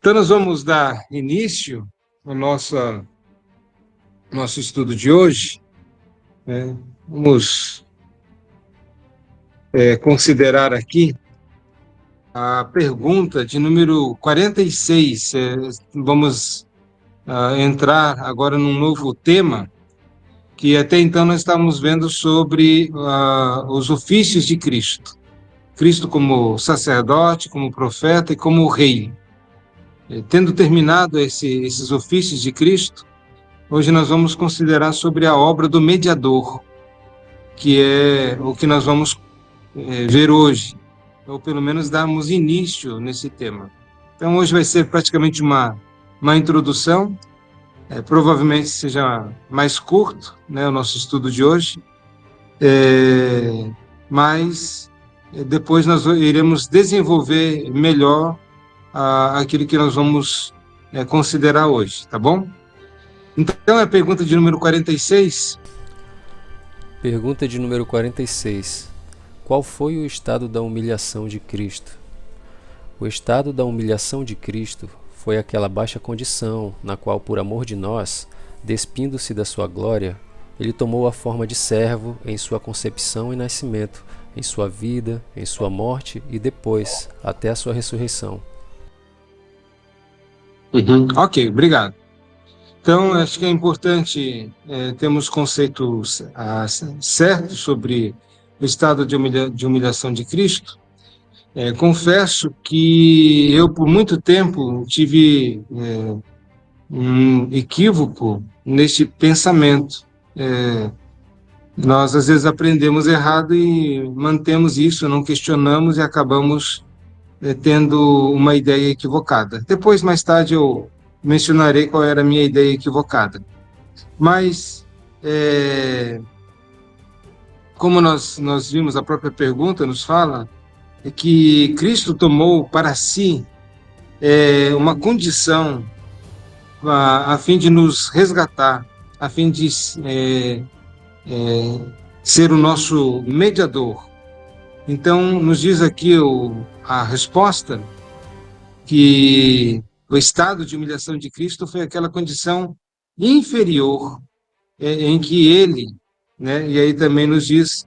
Então, nós vamos dar início ao nosso estudo de hoje. Vamos considerar aqui a pergunta de número 46. Vamos entrar agora num novo tema, que até então nós estávamos vendo sobre os ofícios de Cristo. Cristo como sacerdote, como profeta e como rei. Tendo terminado esses ofícios de Cristo, hoje nós vamos considerar sobre a obra do mediador, que é o que nós vamos ver hoje, ou pelo menos darmos início nesse tema. Então hoje vai ser praticamente uma introdução, provavelmente seja mais curto, né, o nosso estudo de hoje, mas depois nós iremos desenvolver melhor aquilo que nós vamos considerar hoje, tá bom? Então, a pergunta de número 46. Pergunta de número 46. Qual foi o estado da humilhação de Cristo? O estado da humilhação de Cristo foi aquela baixa condição na qual, por amor de nós, despindo-se da sua glória, ele tomou a forma de servo em sua concepção e nascimento, em sua vida, em sua morte e depois, até a sua ressurreição. Ok, obrigado. Então, acho que é importante termos conceitos certos sobre o estado de humilhação de Cristo. Confesso que eu, por muito tempo, tive um equívoco neste pensamento. Nós, às vezes, aprendemos errado e mantemos isso, não questionamos e acabamos tendo uma ideia equivocada. Depois, mais tarde, eu mencionarei qual era a minha ideia equivocada. Mas, como nós vimos, a própria pergunta nos fala que Cristo tomou para si uma condição a fim de nos resgatar, a fim de ser o nosso mediador. Então, nos diz aqui a resposta que o estado de humilhação de Cristo foi aquela condição inferior em que ele, né, e aí também nos diz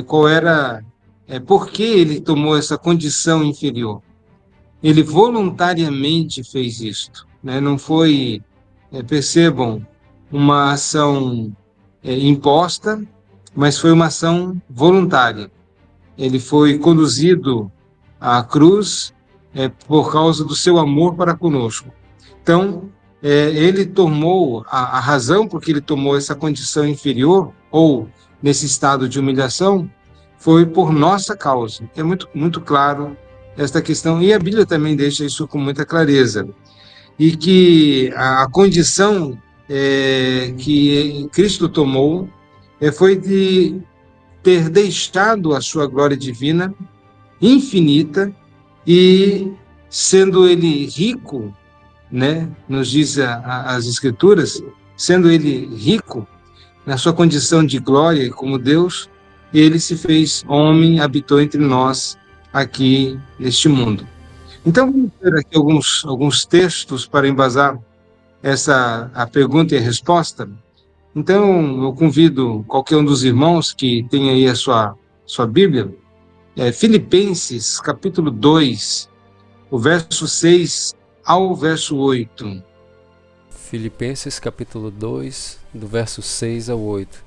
qual era, por que ele tomou essa condição inferior. Ele voluntariamente fez isto, né, não foi, percebam, uma ação imposta, mas foi uma ação voluntária. Ele foi conduzido à cruz por causa do seu amor para conosco. Então, ele tomou a razão porque ele tomou essa condição inferior, ou nesse estado de humilhação, foi por nossa causa. É muito, muito claro esta questão, e a Bíblia também deixa isso com muita clareza. E que a condição que Cristo tomou foi de ter deixado a sua glória divina infinita e, sendo ele rico, né, nos diz as Escrituras, sendo ele rico na sua condição de glória como Deus, ele se fez homem, habitou entre nós aqui neste mundo. Então, vamos ver aqui alguns textos para embasar a pergunta e a resposta. Então, eu convido qualquer um dos irmãos que tem aí a sua Bíblia, Filipenses, capítulo 2, o verso 6 ao verso 8. Filipenses, capítulo 2, do verso 6 ao 8.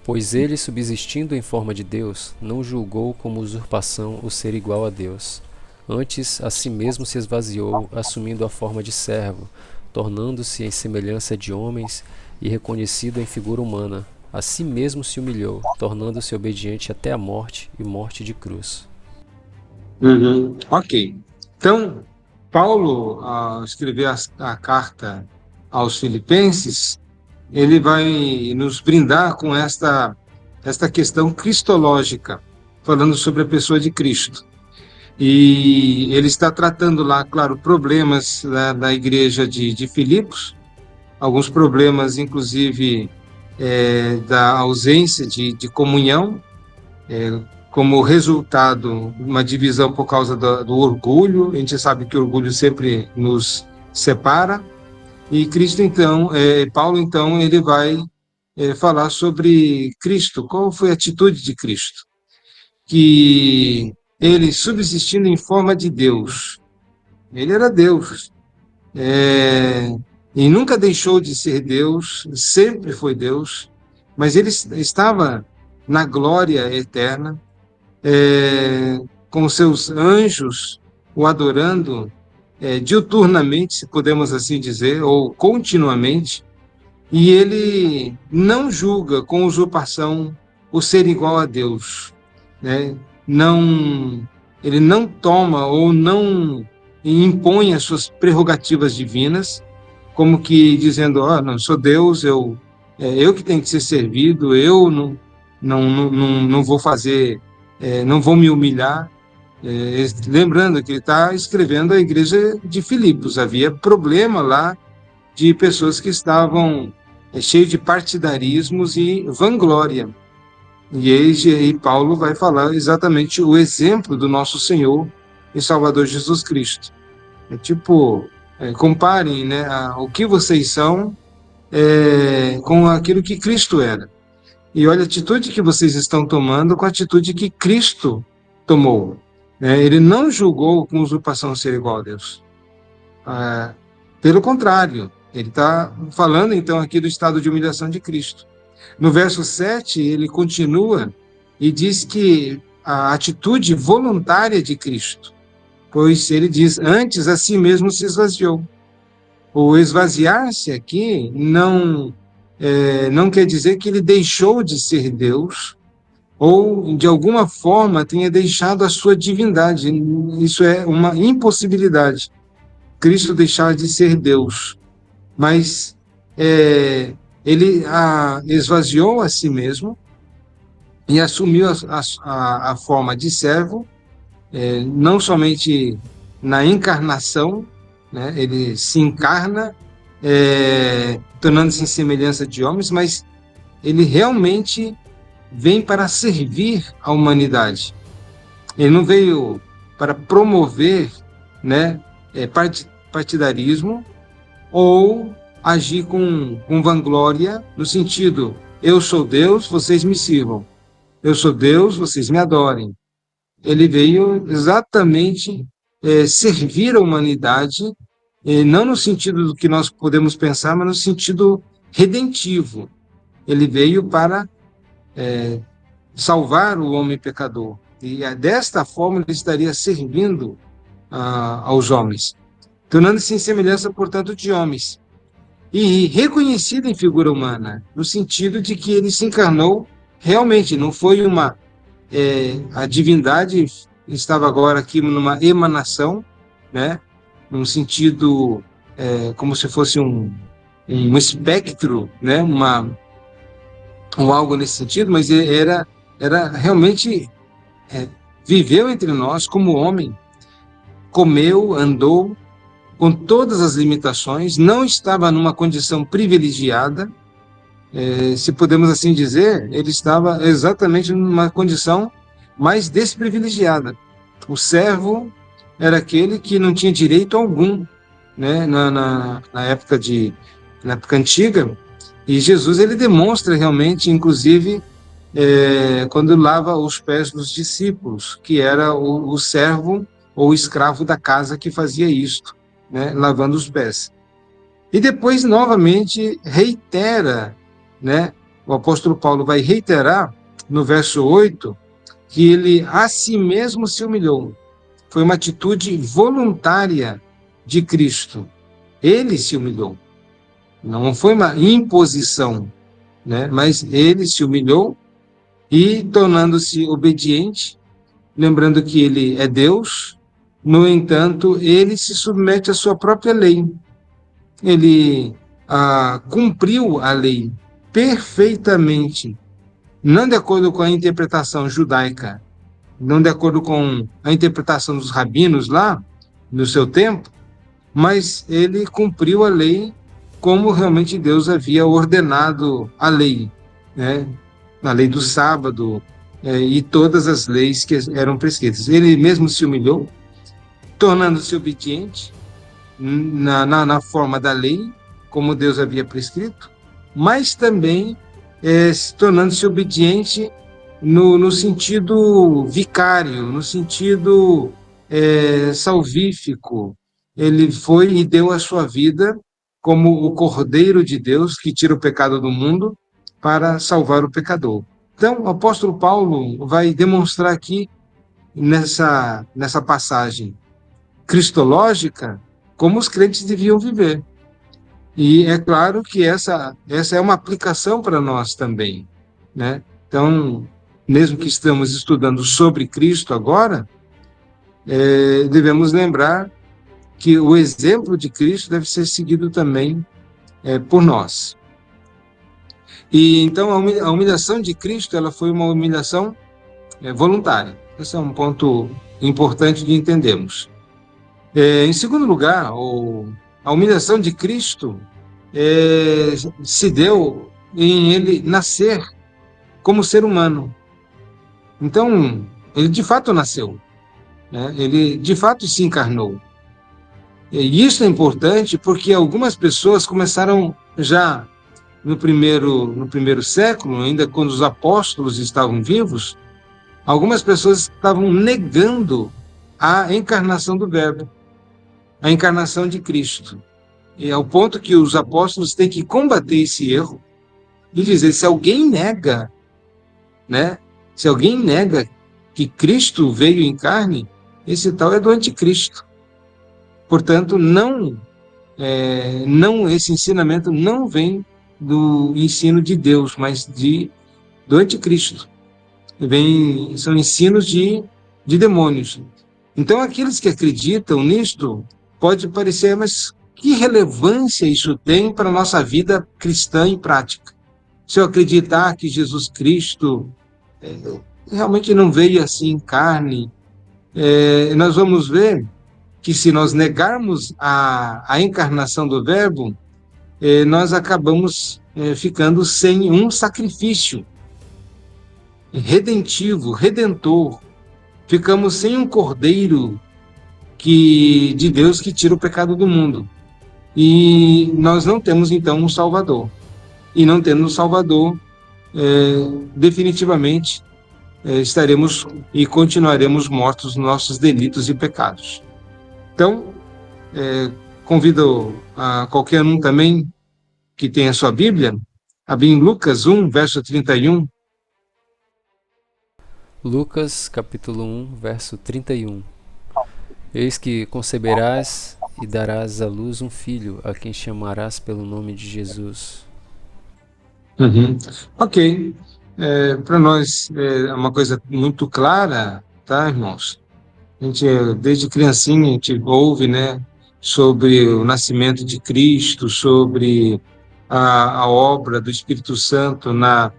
Pois ele, subsistindo em forma de Deus, não julgou como usurpação o ser igual a Deus. Antes, a si mesmo se esvaziou, assumindo a forma de servo, tornando-se em semelhança de homens e reconhecido em figura humana. A si mesmo se humilhou, tornando-se obediente até a morte e morte de cruz. Ok. Então, Paulo, ao escrever a carta aos Filipenses, ele vai nos brindar com esta questão cristológica, falando sobre a pessoa de Cristo. E ele está tratando lá, claro, problemas da igreja de Filipos, alguns problemas, inclusive, da ausência de comunhão, como resultado uma divisão por causa do orgulho. A gente sabe que o orgulho sempre nos separa. E Cristo, então, Paulo, então, ele vai falar sobre Cristo. Qual foi a atitude de Cristo? Que ele, subsistindo em forma de Deus, ele era Deus, e nunca deixou de ser Deus, sempre foi Deus, mas ele estava na glória eterna, com seus anjos o adorando diuturnamente, se podemos assim dizer, ou continuamente, e ele não julga com usurpação o ser igual a Deus, né? Ele não toma ou não impõe as suas prerrogativas divinas, como que dizendo, não, sou Deus, eu que tenho que ser servido, eu não vou fazer, não vou me humilhar. Lembrando que ele está escrevendo a igreja de Filipos, havia problema lá de pessoas que estavam cheias de partidarismos e vanglória. E Paulo vai falar exatamente o exemplo do nosso Senhor e Salvador Jesus Cristo. Comparem, né, o que vocês são com aquilo que Cristo era. E olha a atitude que vocês estão tomando com a atitude que Cristo tomou. Ele não julgou com usurpação ser igual a Deus. Pelo contrário, ele está falando então aqui do estado de humilhação de Cristo. No verso 7, ele continua e diz que a atitude voluntária de Cristo, pois ele diz, antes a si mesmo se esvaziou. O esvaziar-se aqui não quer dizer que ele deixou de ser Deus, ou de alguma forma tenha deixado a sua divindade. Isso é uma impossibilidade, Cristo deixar de ser Deus. Mas ele esvaziou a si mesmo e assumiu a forma de servo, não somente na encarnação, né? Ele se encarna, tornando-se em semelhança de homens, mas ele realmente vem para servir a humanidade. Ele não veio para promover, né, partidarismo ou agir com vanglória, no sentido, eu sou Deus, vocês me sirvam. Eu sou Deus, vocês me adorem. Ele veio exatamente servir a humanidade, não no sentido do que nós podemos pensar, mas no sentido redentivo. Ele veio para salvar o homem pecador. E desta forma ele estaria servindo aos homens, tornando-se em semelhança, portanto, de homens. E reconhecido em figura humana, no sentido de que ele se encarnou realmente, não foi a divindade estava agora aqui numa emanação, né, num sentido como se fosse um espectro, né, algo nesse sentido, mas era realmente, viveu entre nós como homem, comeu, andou, com todas as limitações, não estava numa condição privilegiada, se podemos assim dizer, ele estava exatamente numa condição mais desprivilegiada. O servo era aquele que não tinha direito algum, né, na época antiga, e Jesus ele demonstra realmente, inclusive, quando lava os pés dos discípulos, que era o servo ou o escravo da casa que fazia isto, né, lavando os pés. E depois, novamente, reitera, né, o apóstolo Paulo vai reiterar, no verso 8, que ele a si mesmo se humilhou. Foi uma atitude voluntária de Cristo. Ele se humilhou. Não foi uma imposição, né, mas ele se humilhou e, tornando-se obediente, lembrando que ele é Deus, no entanto, ele se submete à sua própria lei. Ele cumpriu a lei perfeitamente, não de acordo com a interpretação judaica, não de acordo com a interpretação dos rabinos lá, no seu tempo, mas ele cumpriu a lei como realmente Deus havia ordenado a lei, né? Na lei do sábado, e todas as leis que eram prescritas. Ele mesmo se humilhou, tornando-se obediente na forma da lei, como Deus havia prescrito, mas também tornando-se obediente no sentido vicário, no sentido salvífico. Ele foi e deu a sua vida como o Cordeiro de Deus que tira o pecado do mundo para salvar o pecador. Então, o apóstolo Paulo vai demonstrar aqui, nessa passagem cristológica, como os crentes deviam viver. E é claro que essa é uma aplicação para nós também, né? Então, mesmo que estamos estudando sobre Cristo agora, devemos lembrar que o exemplo de Cristo deve ser seguido também por nós. E então a humilhação de Cristo, ela foi uma humilhação voluntária. Esse é um ponto importante de entendermos. Em segundo lugar, a humilhação de Cristo se deu em ele nascer como ser humano. Então, ele de fato nasceu, né? Ele de fato se encarnou. E isso é importante porque algumas pessoas começaram já no primeiro século, ainda quando os apóstolos estavam vivos, algumas pessoas estavam negando a encarnação do Verbo, a encarnação de Cristo. E ao ponto que os apóstolos têm que combater esse erro e dizer, se alguém nega, né? Se alguém nega que Cristo veio em carne, esse tal é do anticristo. Portanto, esse ensinamento não vem do ensino de Deus, mas do anticristo. São ensinos de demônios. Então, aqueles que acreditam nisto, pode parecer, mas que relevância isso tem para a nossa vida cristã e prática? Se eu acreditar que Jesus Cristo realmente não veio assim em carne, nós vamos ver que se nós negarmos a encarnação do Verbo, nós acabamos ficando sem um sacrifício redentivo, redentor. Ficamos sem um cordeiro de Deus que tira o pecado do mundo. E nós não temos, então, um Salvador. E não tendo um Salvador, definitivamente estaremos e continuaremos mortos nos nossos delitos e pecados. Então, convido a qualquer um também que tenha sua Bíblia, abrir em Lucas 1, verso 31. Lucas, capítulo 1, verso 31. Eis que conceberás e darás à luz um filho, a quem chamarás pelo nome de Jesus. Ok. Para nós é uma coisa muito clara, tá, irmãos? A gente, desde criancinha, a gente ouve, né, sobre o nascimento de Cristo, sobre a obra do Espírito Santo na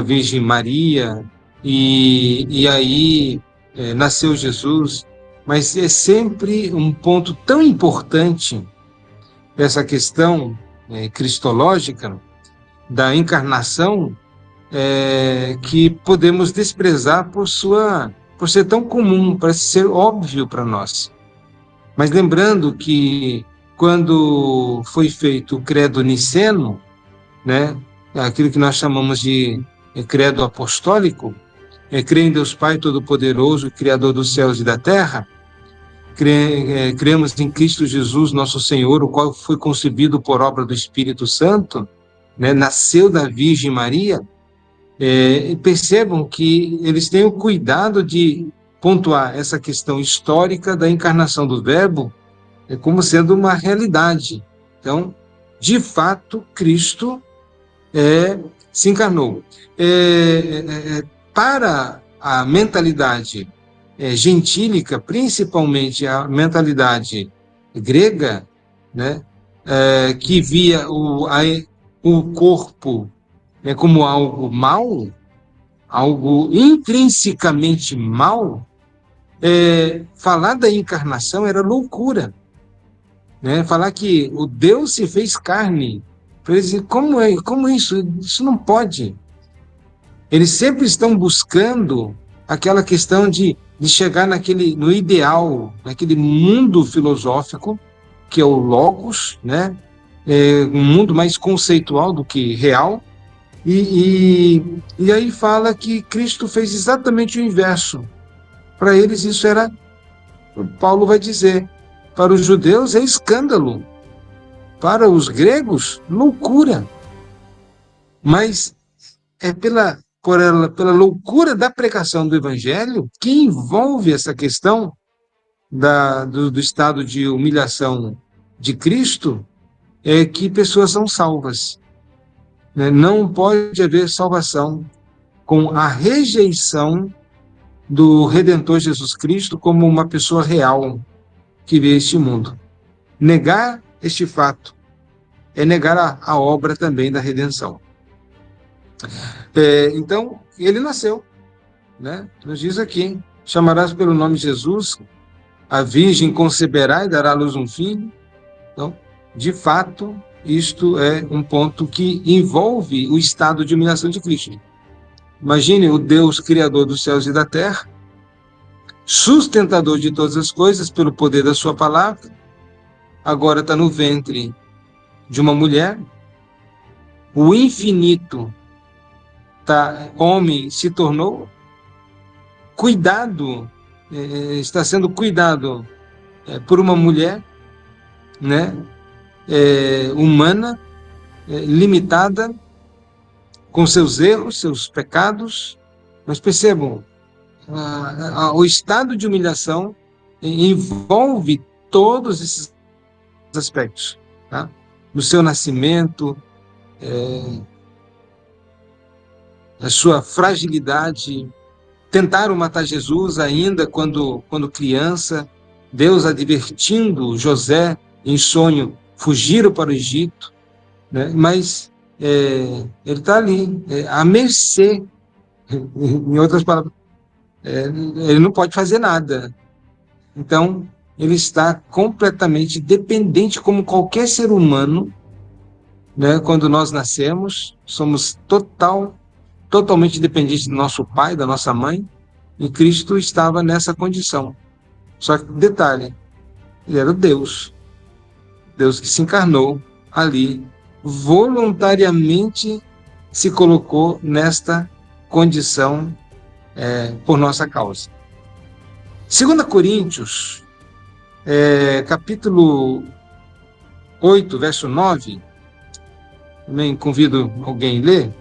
Virgem Maria, e aí nasceu Jesus. Mas é sempre um ponto tão importante essa questão cristológica da encarnação, que podemos desprezar por ser tão comum, parece ser óbvio para nós. Mas lembrando que quando foi feito o credo niceno, né, aquilo que nós chamamos de credo apostólico, creio em Deus Pai Todo-Poderoso, Criador dos céus e da terra, cremos em Cristo Jesus, nosso Senhor, o qual foi concebido por obra do Espírito Santo, né, nasceu da Virgem Maria. Percebam que eles têm o cuidado de pontuar essa questão histórica da encarnação do Verbo como sendo uma realidade. Então, de fato, Cristo se encarnou. Para a mentalidade gentílica, principalmente a mentalidade grega, né, que via o corpo como algo mal, algo intrinsecamente mal, falar da encarnação era loucura, né? Falar que o Deus se fez carne, para eles dizer, como isso? Isso não pode. Eles sempre estão buscando aquela questão de chegar no ideal, naquele mundo filosófico, que é o logos, né? Um mundo mais conceitual do que real. E aí fala que Cristo fez exatamente o inverso. Para eles isso era, Paulo vai dizer, para os judeus é escândalo, para os gregos, loucura. Mas é pela loucura da pregação do evangelho que envolve essa questão do estado de humilhação de Cristo, é que pessoas são salvas. Não pode haver salvação com a rejeição do Redentor Jesus Cristo como uma pessoa real que vê este mundo. Negar este fato é negar a obra também da redenção. Então, ele nasceu, né? Nos diz aqui, chamarás pelo nome de Jesus, a virgem conceberá e dará à luz um filho. Então, de fato, isto é um ponto que envolve o estado de humilhação de Cristo. Imagine o Deus criador dos céus e da terra, sustentador de todas as coisas pelo poder da sua palavra, agora está no ventre de uma mulher, o infinito homem se tornou, está sendo cuidado por uma mulher, né, humana, limitada, com seus erros, seus pecados. Mas percebam, o estado de humilhação envolve todos esses aspectos, tá? No seu nascimento, a sua fragilidade. Tentaram matar Jesus ainda quando criança, Deus advertindo José em sonho, fugiram para o Egito, né? Mas ele está ali, à mercê, em outras palavras, ele não pode fazer nada. Então, ele está completamente dependente, como qualquer ser humano, né? Quando nós nascemos, somos totalmente dependentes do nosso pai, da nossa mãe, e Cristo estava nessa condição. Só que, detalhe, ele era Deus que se encarnou ali, voluntariamente se colocou nesta condição por nossa causa. 2 Coríntios, capítulo 8, verso 9, também convido alguém a ler.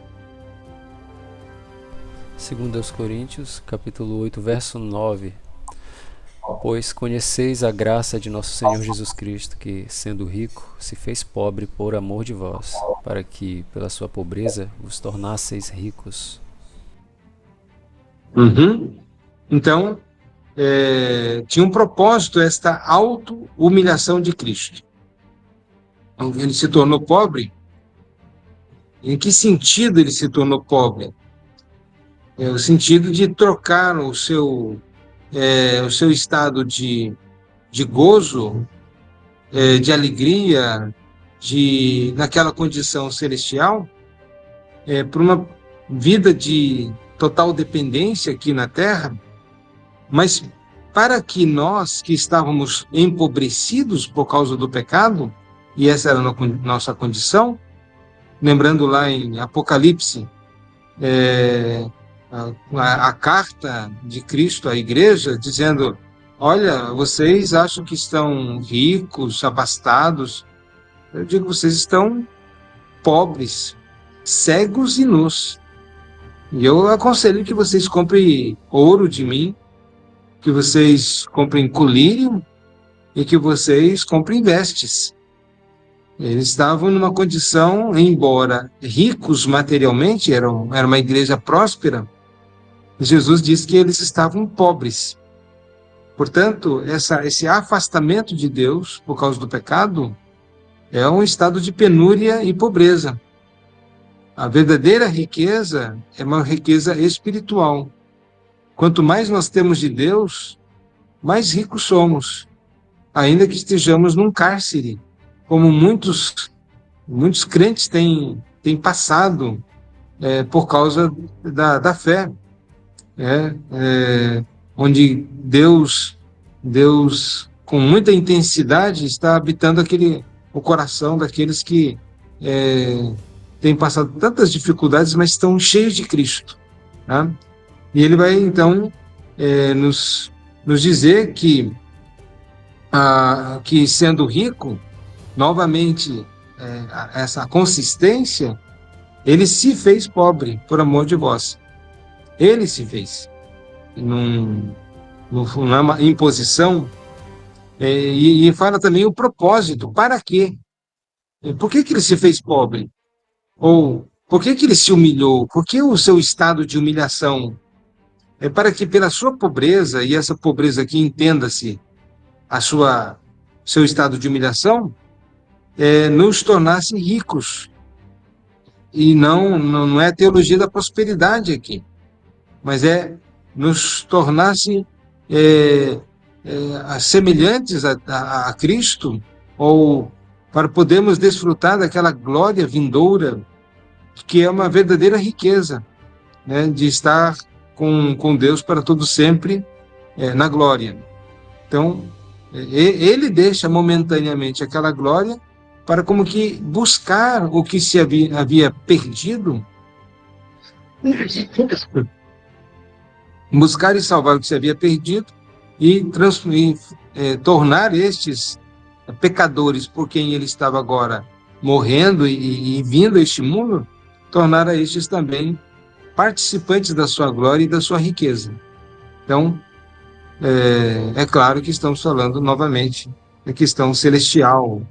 2 Coríntios, capítulo 8, verso 9. Pois conheceis a graça de nosso Senhor Jesus Cristo, que, sendo rico, se fez pobre por amor de vós, para que, pela sua pobreza, vos tornasseis ricos. Então, tinha um propósito esta auto-humilhação de Cristo. Ele se tornou pobre? Em que sentido ele se tornou pobre? O sentido de trocar o seu estado de gozo, de alegria, naquela condição celestial, por uma vida de total dependência aqui na Terra, mas para que nós, que estávamos empobrecidos por causa do pecado, e essa era a nossa condição, lembrando lá em Apocalipse, a carta de Cristo à igreja, dizendo: olha, vocês acham que estão ricos, abastados. Eu digo, vocês estão pobres, cegos e nus. E eu aconselho que vocês comprem ouro de mim, que vocês comprem colírio e que vocês comprem vestes. Eles estavam numa condição, embora ricos materialmente, era uma igreja próspera, Jesus disse que eles estavam pobres. Portanto, esse afastamento de Deus por causa do pecado é um estado de penúria e pobreza. A verdadeira riqueza é uma riqueza espiritual. Quanto mais nós temos de Deus, mais ricos somos, ainda que estejamos num cárcere, como muitos crentes têm passado por causa da fé, onde Deus, com muita intensidade, está habitando o coração daqueles que têm passado tantas dificuldades, mas estão cheios de Cristo. Tá? E ele vai, então, nos dizer que sendo rico, novamente, essa consistência, ele se fez pobre por amor de vós. Ele se fez. Não é uma imposição. E fala também o propósito. Para quê? Por que ele se fez pobre? Ou por que ele se humilhou? Por que o seu estado de humilhação? É para que pela sua pobreza, e essa pobreza aqui entenda-se seu estado de humilhação, nos tornasse ricos. E não é a teologia da prosperidade aqui, mas nos tornasse semelhantes a Cristo, ou para podermos desfrutar daquela glória vindoura, que é uma verdadeira riqueza, né, de estar com Deus para todo sempre na glória. Então, ele deixa momentaneamente aquela glória para como que buscar o que se havia perdido, buscar e salvar o que se havia perdido e tornar estes pecadores por quem ele estava agora morrendo e vindo a este mundo, tornar a estes também participantes da sua glória e da sua riqueza. Então, é claro que estamos falando novamente da questão celestial,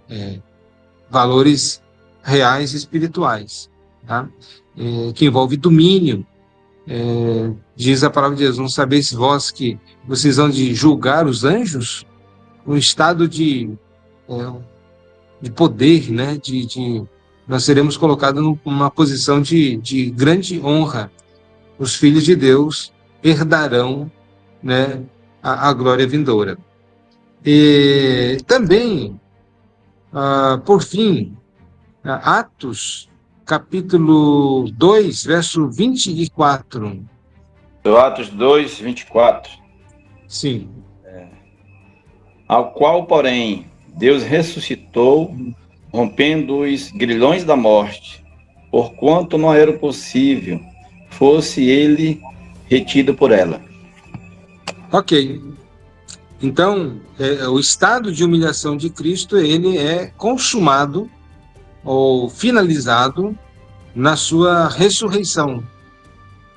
valores reais e espirituais, tá? Que envolve domínio. Diz a palavra de Deus: não sabeis vós que vocês vão de julgar os anjos? Um estado de poder, né? Nós seremos colocados numa posição de grande honra. Os filhos de Deus herdarão, né, a glória vindoura. E também, por fim, Atos, capítulo 2, verso 24. Atos 2, 24. Sim. Ao qual, porém, Deus ressuscitou, rompendo os grilhões da morte, porquanto não era possível fosse ele retido por ela. Ok. Então, o estado de humilhação de Cristo, ele é consumado ou finalizado na sua ressurreição.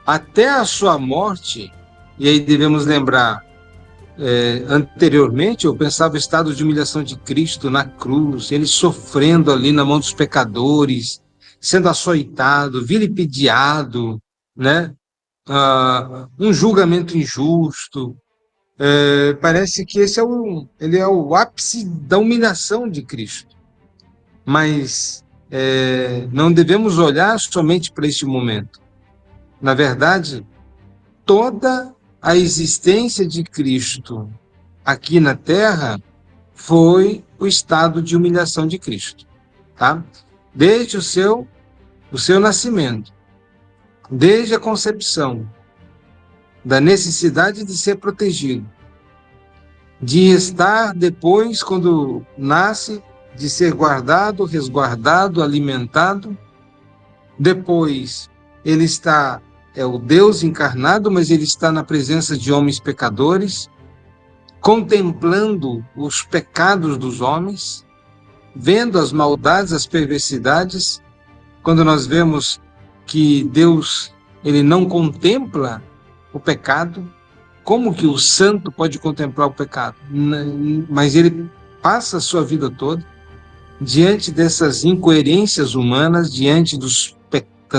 Até a sua morte, e aí devemos lembrar, anteriormente eu pensava o estado de humilhação de Cristo na cruz, ele sofrendo ali na mão dos pecadores, sendo açoitado, vilipendiado, né? Um julgamento injusto. Parece que ele é o ápice da humilhação de Cristo. Mas não devemos olhar somente para este momento. Na verdade, toda a existência de Cristo aqui na Terra foi o estado de humilhação de Cristo, tá? Desde o seu nascimento, desde a concepção, da necessidade de ser protegido, de estar depois, quando nasce, de ser guardado, resguardado, alimentado. Depois, ele é o Deus encarnado, mas ele está na presença de homens pecadores, contemplando os pecados dos homens, vendo as maldades, as perversidades. Quando nós vemos que Deus, ele não contempla o pecado, como que o santo pode contemplar o pecado? Mas ele passa a sua vida toda diante dessas incoerências humanas, diante das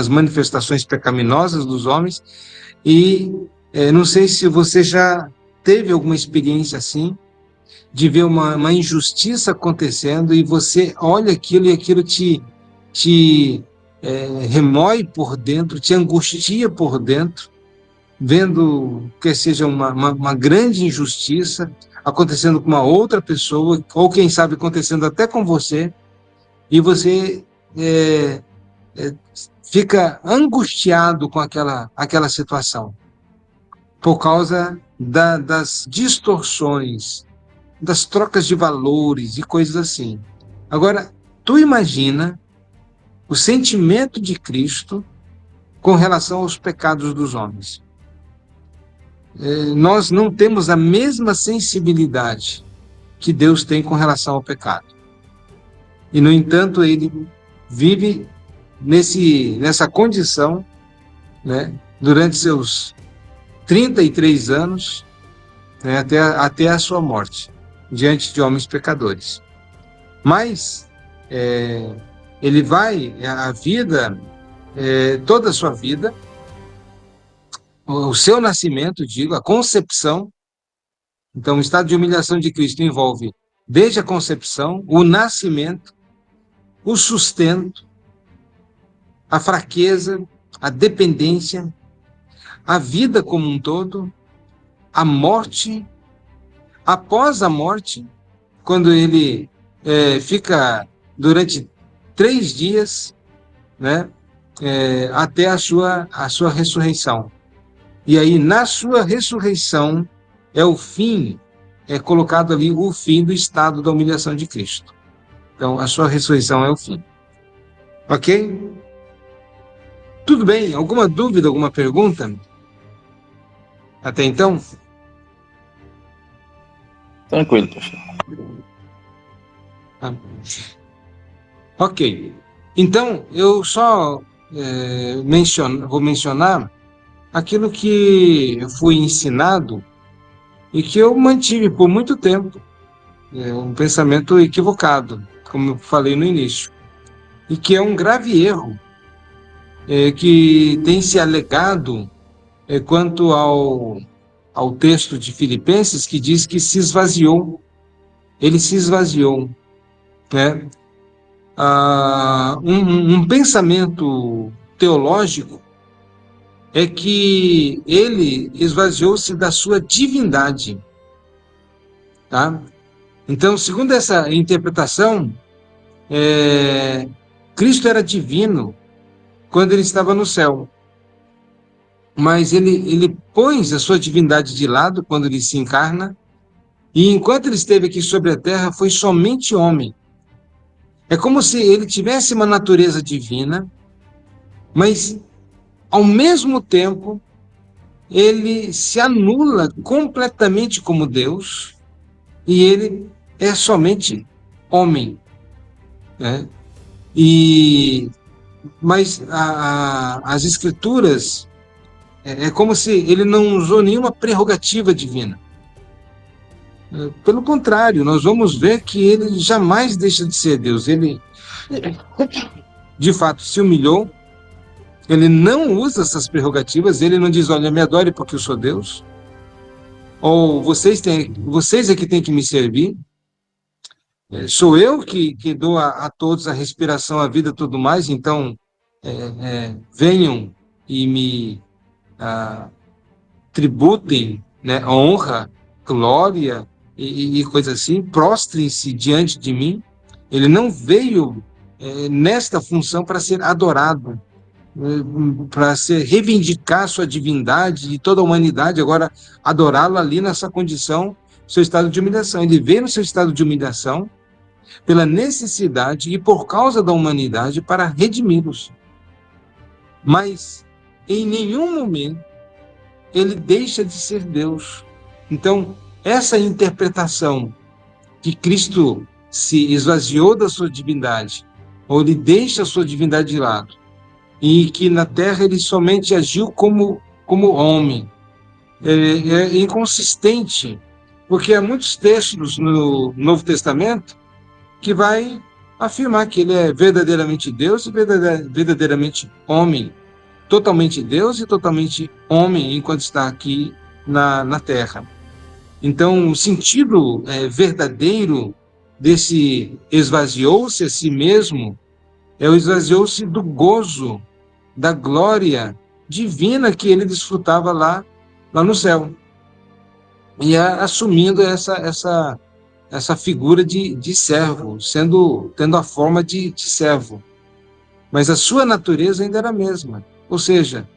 manifestações pecaminosas dos homens. E não sei se você já teve alguma experiência assim, de ver uma injustiça acontecendo e você olha aquilo e aquilo te remói por dentro, te angustia por dentro, vendo que seja uma grande injustiça acontecendo com uma outra pessoa, ou quem sabe acontecendo até com você, e você fica angustiado com aquela situação, por causa das distorções, das trocas de valores e coisas assim. Agora, tu imagina o sentimento de Cristo com relação aos pecados dos homens. Nós não temos a mesma sensibilidade que Deus tem com relação ao pecado. E, no entanto, ele vive nessa condição, né, durante seus 33 anos, né, até a sua morte, diante de homens pecadores. Mas ele vai, a vida, toda a sua vida, o seu nascimento, digo, a concepção. Então, o estado de humilhação de Cristo envolve desde a concepção, o nascimento, o sustento, a fraqueza, a dependência, a vida como um todo, a morte, após a morte, quando ele fica durante 3 dias, né, até a sua ressurreição. E aí, na sua ressurreição, é colocado ali o fim do estado da humilhação de Cristo. Então, a sua ressurreição é o fim. Ok? Tudo bem? Alguma dúvida, alguma pergunta? Até então? Tranquilo, pastor. Ok. Então, eu só vou mencionar aquilo que fui ensinado e que eu mantive por muito tempo. Um pensamento equivocado, como eu falei no início. E que é um grave erro que tem se alegado quanto ao texto de Filipenses, que diz que se esvaziou. Ele se esvaziou. Né? Um pensamento teológico é que ele esvaziou-se da sua divindade. Tá? Então, segundo essa interpretação, Cristo era divino quando ele estava no céu. Mas ele pôs a sua divindade de lado quando ele se encarna, e enquanto ele esteve aqui sobre a terra, foi somente homem. É como se ele tivesse uma natureza divina, mas, ao mesmo tempo, ele se anula completamente como Deus, e ele é somente homem. Né? Mas as Escrituras, é como se ele não usou nenhuma prerrogativa divina. Pelo contrário, nós vamos ver que ele jamais deixa de ser Deus. Ele, de fato, se humilhou. Ele não usa essas prerrogativas. Ele não diz, olha, me adore porque eu sou Deus. Ou vocês é que têm que me servir. Sou eu que dou a todos a respiração, a vida e tudo mais. Então, venham e me tributem, né, honra, glória e coisa assim, prostrem-se diante de mim. Ele não veio nesta função para ser adorado, para reivindicar sua divindade e toda a humanidade, agora adorá-lo ali nessa condição, seu estado de humilhação. Ele veio no seu estado de humilhação pela necessidade e por causa da humanidade para redimi-los. Mas em nenhum momento ele deixa de ser Deus. Então, essa interpretação que Cristo se esvaziou da sua divindade, ou ele deixa a sua divindade de lado, e que na terra ele somente agiu como homem, é inconsistente, porque há muitos textos no Novo Testamento que vai afirmar que ele é verdadeiramente Deus e verdadeiramente homem, totalmente Deus e totalmente homem enquanto está aqui na terra. Então, o sentido verdadeiro desse esvaziou-se a si mesmo o esvaziou-se do gozo, da glória divina que ele desfrutava lá no céu. E assumindo essa figura de servo, tendo a forma de servo. mas a sua natureza ainda era a mesma. Ou seja,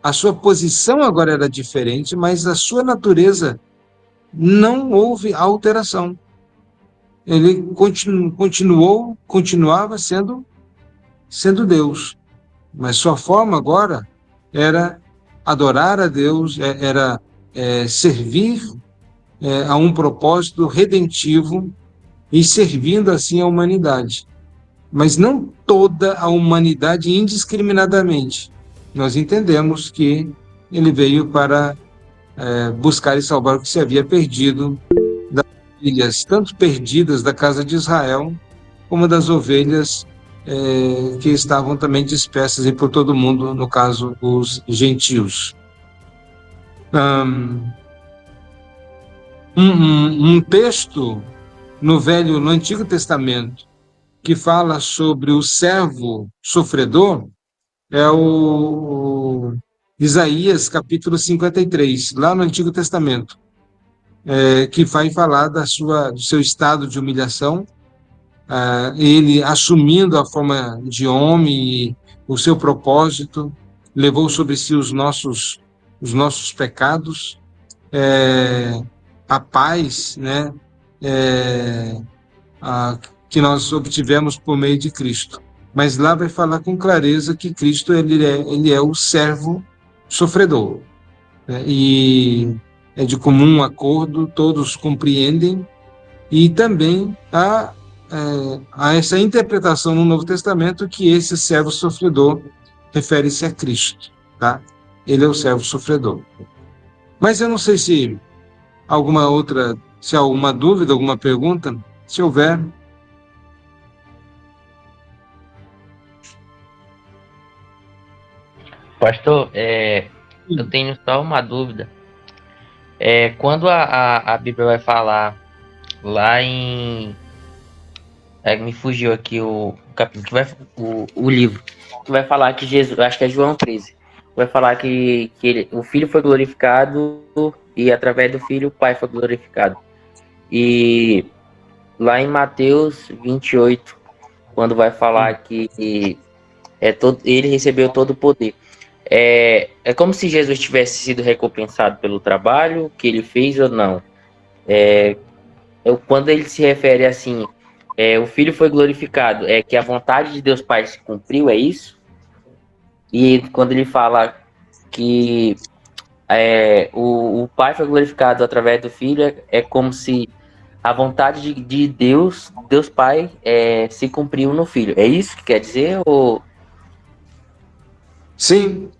a sua posição agora era diferente, mas a sua natureza não houve alteração. Ele continuava sendo Deus, mas sua forma agora era adorar a Deus, era servir a um propósito redentivo e servindo assim a humanidade. Mas não toda a humanidade indiscriminadamente. Nós entendemos que ele veio para buscar e salvar o que se havia perdido das ovelhas, tanto perdidas da casa de Israel, como das ovelhas que estavam também dispersas aí por todo o mundo, no caso, os gentios. Um texto no Antigo Testamento que fala sobre o servo sofredor é o Isaías capítulo 53, lá no Antigo Testamento, que vai falar do seu estado de humilhação, ele assumindo a forma de homem e o seu propósito, levou sobre si os nossos pecados, a paz, né, que nós obtivemos por meio de Cristo. Mas lá vai falar com clareza que Cristo ele é o servo sofredor, né? E é de comum acordo, todos compreendem, e também há essa interpretação no Novo Testamento que esse servo sofredor refere-se a Cristo, tá? Ele é o servo sofredor. Mas eu não sei se há alguma dúvida, alguma pergunta, se houver. Pastor, eu tenho só uma dúvida. Quando a Bíblia vai falar lá em... me fugiu aqui o capítulo, o livro, que vai falar que Jesus, acho que é João 13, vai falar que o Filho foi glorificado e através do Filho o Pai foi glorificado. E lá em Mateus 28, quando vai falar que ele recebeu todo o poder. É como se Jesus tivesse sido recompensado pelo trabalho que ele fez ou não. Quando ele se refere assim, o Filho foi glorificado, é que a vontade de Deus Pai se cumpriu, é isso? E quando ele fala que o Pai foi glorificado através do Filho, é como se a vontade de Deus Pai se cumpriu no Filho. É isso que quer dizer? Ou... Sim.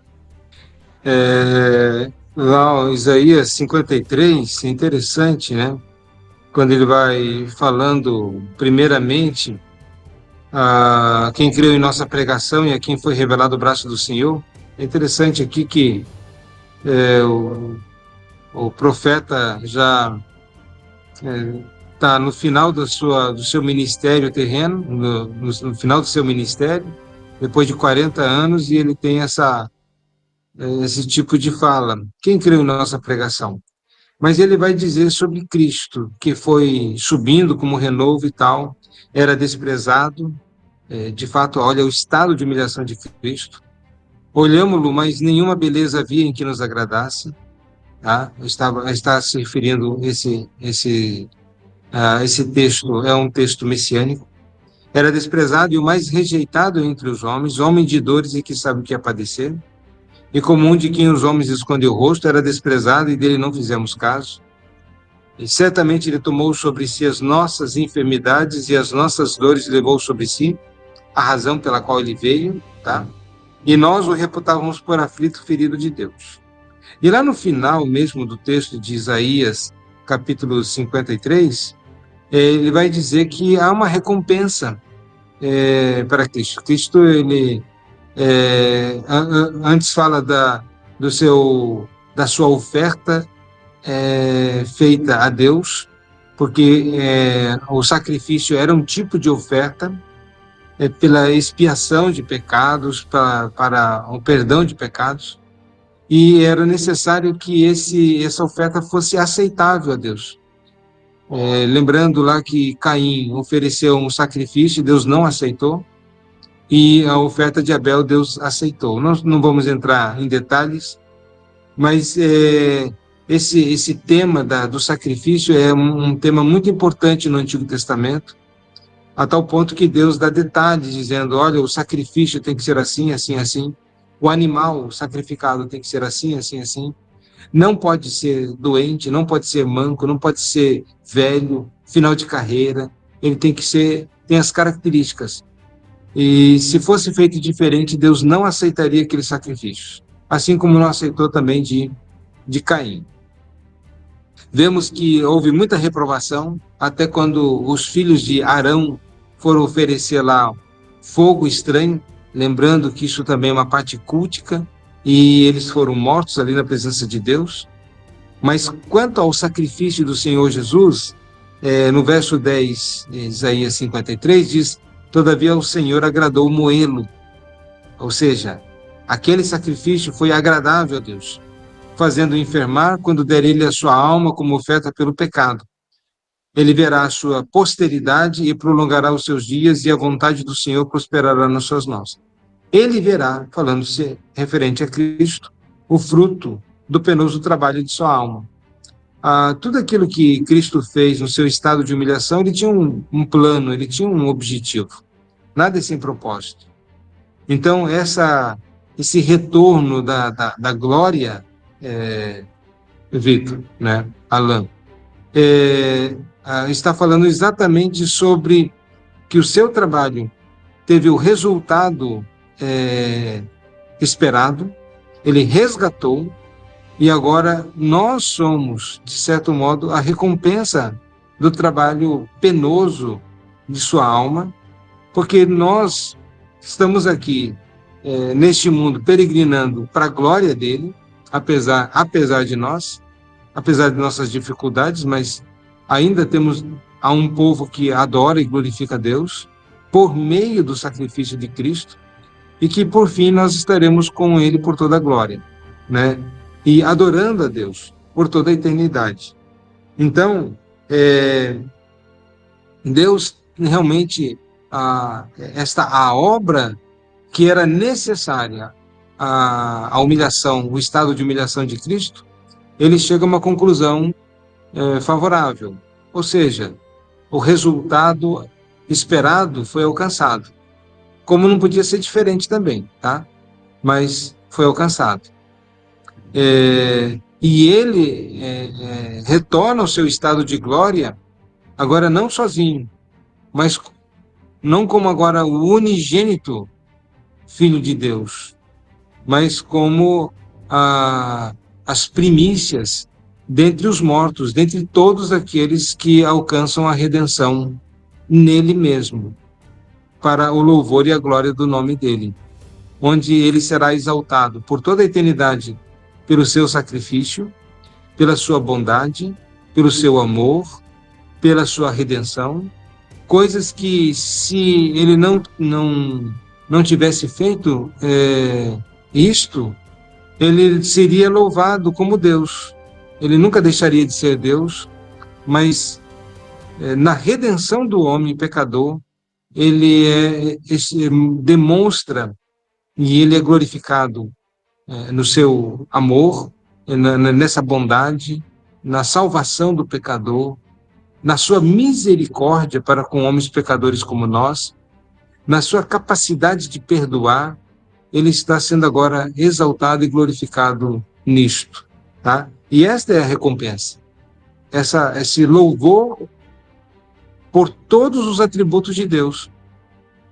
Lá em Isaías 53, é interessante, né? Quando ele vai falando, primeiramente, a quem creu em nossa pregação e a quem foi revelado o braço do Senhor. É interessante aqui que o profeta já está no final do seu ministério terreno, no final do seu ministério, depois de 40 anos, e ele tem esse tipo de fala. Quem creu em nossa pregação? Mas ele vai dizer sobre Cristo, que foi subindo como renovo e tal, era desprezado. De fato, olha o estado de humilhação de Cristo. Olhamos-lo, mas nenhuma beleza havia em que nos agradasse. Tá? Está se referindo, esse texto é um texto messiânico. Era desprezado e o mais rejeitado entre os homens, homem de dores e que sabe o que é padecer. E como um de quem os homens escondem o rosto, era desprezado e dele não fizemos caso. E certamente ele tomou sobre si as nossas enfermidades e as nossas dores levou sobre si, a razão pela qual ele veio, tá? E nós o reputávamos por aflito, ferido de Deus. E lá no final mesmo do texto de Isaías, capítulo 53, ele vai dizer que há uma recompensa para Cristo. Cristo, ele antes fala da sua oferta feita a Deus, porque o sacrifício era um tipo de oferta pela expiação de pecados, para o perdão de pecados, e era necessário que essa oferta fosse aceitável a Deus. Lembrando lá que Caim ofereceu um sacrifício e Deus não aceitou, e a oferta de Abel Deus aceitou. Nós não vamos entrar em detalhes, mas esse tema do sacrifício é um tema muito importante no Antigo Testamento, a tal ponto que Deus dá detalhes, dizendo, olha, o sacrifício tem que ser assim, assim, assim, o animal sacrificado tem que ser assim, assim, assim, não pode ser doente, não pode ser manco, não pode ser velho, final de carreira, ele tem as características. E se fosse feito diferente, Deus não aceitaria aqueles sacrifícios, assim como não aceitou também de Caim. Vemos que houve muita reprovação, até quando os filhos de Arão foram oferecer lá fogo estranho, lembrando que isso também é uma parte cultica, e eles foram mortos ali na presença de Deus. Mas quanto ao sacrifício do Senhor Jesus, no verso 10, Isaías 53, diz, todavia o Senhor agradou moê-lo, ou seja, aquele sacrifício foi agradável a Deus, fazendo-o enfermar quando der ele a sua alma como oferta pelo pecado. Ele verá a sua posteridade e prolongará os seus dias, e a vontade do Senhor prosperará nas suas mãos. Ele verá, falando-se referente a Cristo, o fruto do penoso trabalho de sua alma. Tudo aquilo que Cristo fez no seu estado de humilhação, ele tinha um plano, ele tinha um objetivo. Nada é sem propósito. Então, esse retorno da glória, Vitor, né, Alan, está falando exatamente sobre que o seu trabalho teve o resultado esperado, ele resgatou, e agora nós somos, de certo modo, a recompensa do trabalho penoso de sua alma, porque nós estamos aqui neste mundo peregrinando para a glória dele, apesar de nós, apesar de nossas dificuldades, mas ainda há um povo que adora e glorifica a Deus por meio do sacrifício de Cristo, e que por fim nós estaremos com ele por toda a glória, né? E adorando a Deus por toda a eternidade. Então, Deus realmente, a obra que era necessária, a humilhação, o estado de humilhação de Cristo, ele chega a uma conclusão favorável. Ou seja, o resultado esperado foi alcançado. Como não podia ser diferente também, tá? Mas foi alcançado. E ele retorna ao seu estado de glória, agora não sozinho, mas não como agora o unigênito Filho de Deus, mas como as primícias dentre os mortos, dentre todos aqueles que alcançam a redenção nele mesmo, para o louvor e a glória do nome dele, onde ele será exaltado por toda a eternidade pelo seu sacrifício, pela sua bondade, pelo seu amor, pela sua redenção, coisas que, se ele não tivesse feito isto, ele seria louvado como Deus. Ele nunca deixaria de ser Deus, mas na redenção do homem pecador, ele demonstra e ele é glorificado no seu amor, nessa bondade, na salvação do pecador, na sua misericórdia para com homens pecadores como nós, na sua capacidade de perdoar. Ele está sendo agora exaltado e glorificado nisto, tá? E esta é a recompensa, esse louvor por todos os atributos de Deus.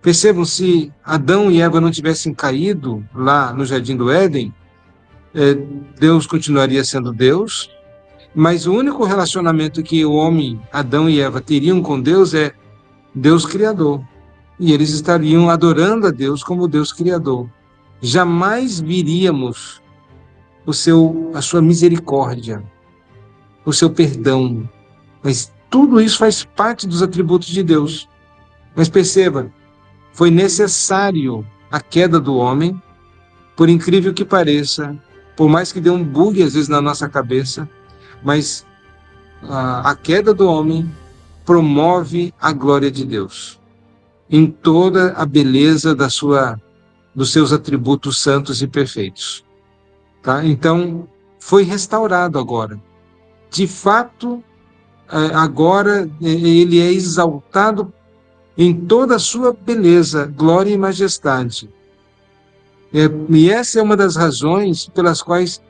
Percebam, se Adão e Eva não tivessem caído lá no Jardim do Éden, Deus continuaria sendo Deus, mas o único relacionamento que o homem, Adão e Eva, teriam com Deus é Deus Criador. E eles estariam adorando a Deus como Deus Criador. Jamais viríamos a sua misericórdia, o seu perdão. Mas tudo isso faz parte dos atributos de Deus. Mas perceba, foi necessário a queda do homem, por incrível que pareça, por mais que dê um bug às vezes na nossa cabeça, mas a queda do homem promove a glória de Deus. em toda a beleza dos seus atributos santos e perfeitos. Tá? Então, foi restaurado agora. De fato, agora ele é exaltado em toda a sua beleza, glória e majestade. E essa é uma das razões pelas quais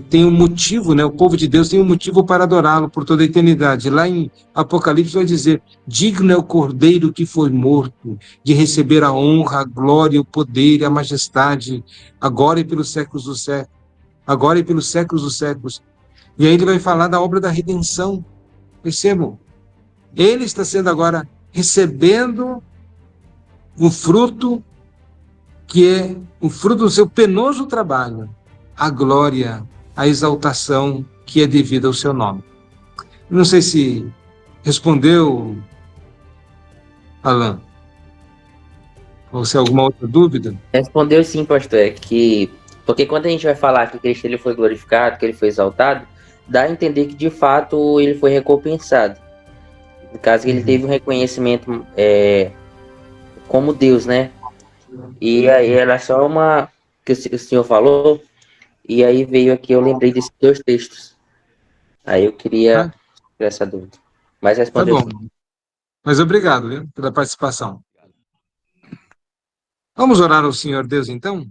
tem um motivo, né? O povo de Deus tem um motivo para adorá-lo por toda a eternidade. Lá em Apocalipse vai dizer: digno é o Cordeiro que foi morto de receber a honra, a glória, o poder e a majestade, agora e pelos séculos dos séculos. Agora e pelos séculos dos séculos. E aí ele vai falar da obra da redenção. Percebam? Ele está sendo agora recebendo o fruto que é o fruto do seu penoso trabalho, a glória, a exaltação que é devida ao seu nome. Não sei se respondeu, Alan, ou se há alguma outra dúvida. Respondeu sim, pastor, porque quando a gente vai falar que Cristo ele foi glorificado, que ele foi exaltado, dá a entender que de fato ele foi recompensado. No caso que ele teve um reconhecimento como Deus, né? E aí era só uma que o senhor falou, e aí veio aqui, eu lembrei desses dois textos. Aí eu queria tirar essa dúvida. Mas Tá respondeu bom. sim. Mas obrigado, viu, pela participação. Vamos orar ao Senhor Deus, então?